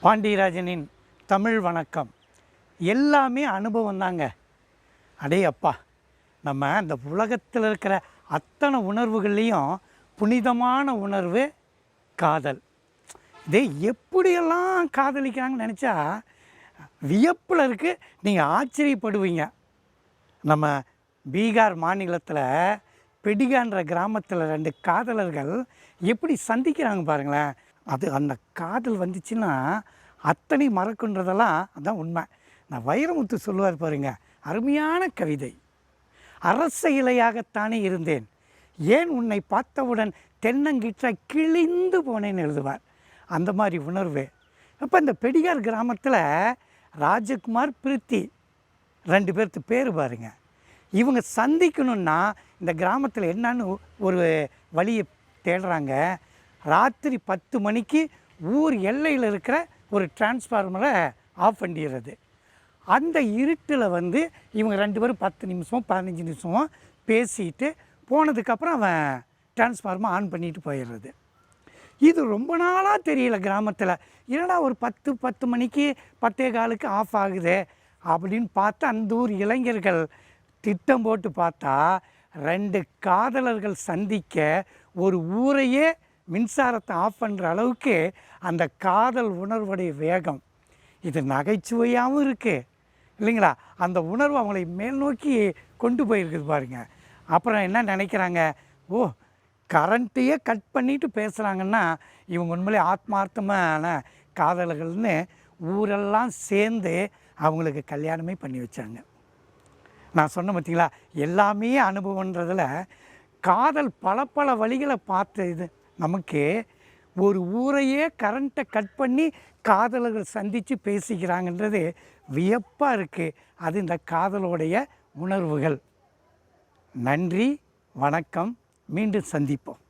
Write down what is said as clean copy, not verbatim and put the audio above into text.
பாண்டியராஜனின் தமிழ் வணக்கம். எல்லாமே அனுபவம் தாங்க. அடே அப்பா, நம்ம இந்த உலகத்தில் இருக்கிற அத்தனை உணர்வுகள்லேயும் புனிதமான உணர்வு காதல். இதே எப்படியெல்லாம் காதலிக்கிறாங்கன்னு நினச்சா வியப்பில் இருக்குது. நீங்கள் ஆச்சரியப்படுவீங்க. நம்ம பீகார் மாநிலத்தில் பெடிகான்ற கிராமத்தில் 2 காதலர்கள் எப்படி சந்திக்கிறாங்க பாருங்களேன். அந்த காதல் வந்துச்சுன்னா அத்தனை மறக்குன்றதெல்லாம் அதான் உண்மை. நான் வைரமுத்து சொல்லுவார் பாருங்க, அருமையான கவிதை. அரச இலையாகத்தானே இருந்தேன், ஏன் உன்னை பார்த்தவுடன் தென்னங்கீற்றாய் கிழிந்து போனேன்னு எழுதுவார். அந்த மாதிரி உணர்வு. அப்போ இந்த பெடிகார் கிராமத்தில் ராஜகுமார், பிரித்தி 2 பேர்த்து பேர் பாருங்க. இவங்க சந்திக்கணுன்னா இந்த கிராமத்தில் என்னன்னு ஒரு வழியை தேடுறாங்க. ராத்திரி 10 மணிக்கு ஊர் எல்லையில் இருக்கிற ஒரு டிரான்ஸ்ஃபார்மரை ஆஃப் பண்ணிடுறது. அந்த இருட்டில் இவங்க 2 பேரும் 10 நிமிஷமோ 15 நிமிஷமோ பேசிட்டு போனதுக்கப்புறம் அவன் டிரான்ஸ்ஃபார்மரை ஆன் பண்ணிட்டு போயிடுறது. இது ரொம்ப நாளாக தெரியல கிராமத்தில். என்னடா ஒரு 10 மணிக்கு 10:15 ஆஃப் ஆகுது அப்படின்னு பார்த்து அந்த ஊர் இளைஞர்கள் திட்டம் போட்டு பார்த்தா 2 காதலர்கள் சந்திக்க ஒரு ஊரையே மின்சாரத்தை ஆஃப் பண்ணுற அளவுக்கு அந்த காதல் உணர்வுடைய வேகம். இது நகைச்சுவையாகவும் இருக்குது இல்லைங்களா? அந்த உணர்வு அவங்களை மேல் நோக்கி கொண்டு போயிருக்குது பாருங்கள். அப்புறம் என்ன நினைக்கிறாங்க, ஓ கரண்ட்டையே கட் பண்ணிவிட்டு பேசுகிறாங்கன்னா இவங்க உண்மையிலே ஆத்மார்த்தமான காதலர்கள்னு ஊரெல்லாம் சேர்ந்து அவங்களுக்கு கல்யாணமே பண்ணி வச்சாங்க. நான் சொன்ன பார்த்தீங்களா, எல்லாமே அனுபவன்றதில் காதல் பல வழிகளை பார்த்த இது நமக்கு ஒரு ஊரையே கரண்ட்டை கட் பண்ணி காதலர்கள் சந்தித்து பேசிக்கிறாங்கன்றது வியப்பாக இருக்குது. அது இந்த காதலோடைய உணர்வுகள். நன்றி, வணக்கம். மீண்டும் சந்திப்போம்.